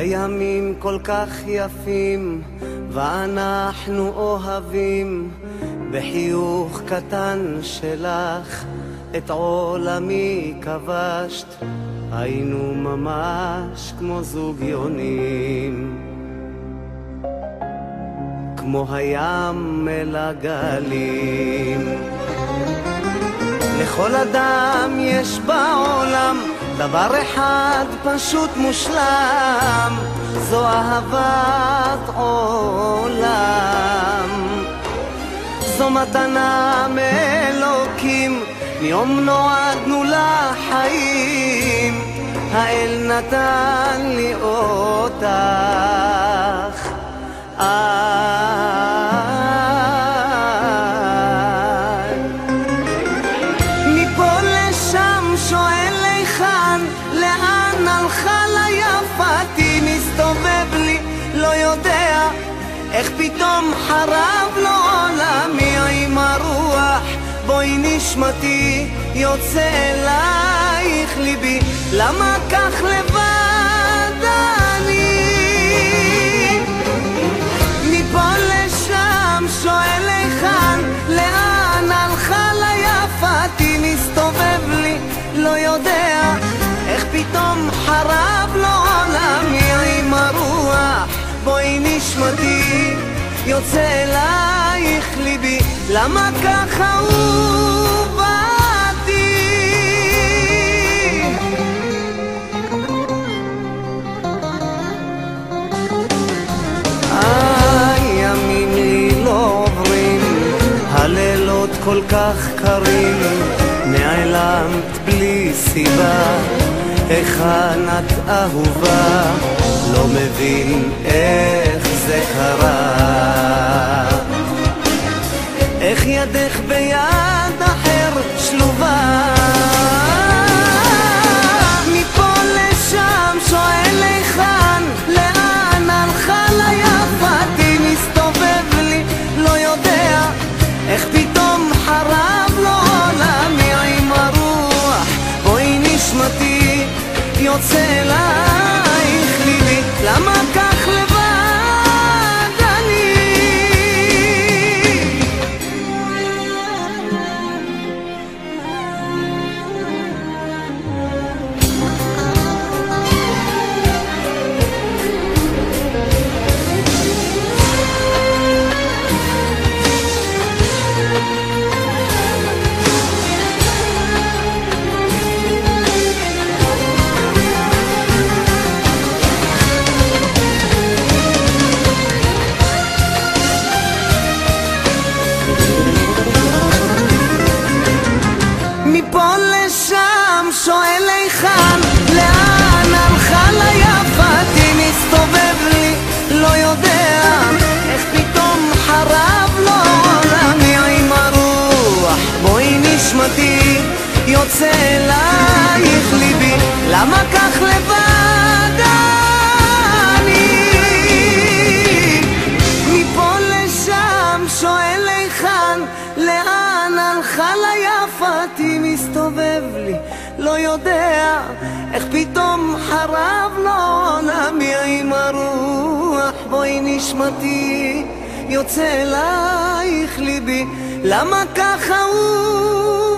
הימים כל כך יפים ואנחנו אוהבים, בחיוך קטן שלך את עולמי כבשת, היינו ממש כמו זוג יונים, כמו הים אל הגלים. לכל אדם יש בעולם דבר אחד פשוט מושלם, זו אהבת עולם. זו מתנה מאלוקים, מיום נועדנו לחיים, האל נתן לי אותך. מפה לשם שואל היכן, לאן הלכה ליפתי, מסתובב לי לא יודע איך פתאום חרב לו עולמי עם הרוח, בואי נשמתי יוצא אלייך ליבי, למה כך לבד אני? מפה לשם שואל היכן, לאן הלכה ליפתי, מסתובב לי לא יודע איך פתאום חרב לו עולמי עם הרוח, בואי נשמתי יוצא אלייך ליבי, למה ככה ובאתי? הימים לי לא עוברים, הלילות כל כך קרים, נעלמת בלי סיבה, היכן את אהובה, לא מבין איך זה קרה, איך ידך ביד אחר שלובה. מפה לשם שואל היכן, לאן הלכה ליפתי, מסתובב לי לא יודע איך פתאום חרב לו עולמי עם הרוח, בואי נשמתי יוצא אלייך ליבי, למה כך לבד אני? מפה לשם שואל היכן, לאן הלכה ליפתי, מסתובב לי לא יודע איך פתאום חרב לו עולמי עם הרוח, בואי נשמתי יוצא אלייך ליבי, למה כך לבד אני? מפה לשם שואל היכן, לאן הלכה ליפתי, מסתובב לי לא יודע איך פתאום חרב לו עולמי עם הרוח, בואי נשמתי יוצא אלייך ליבי, למה ככה הוא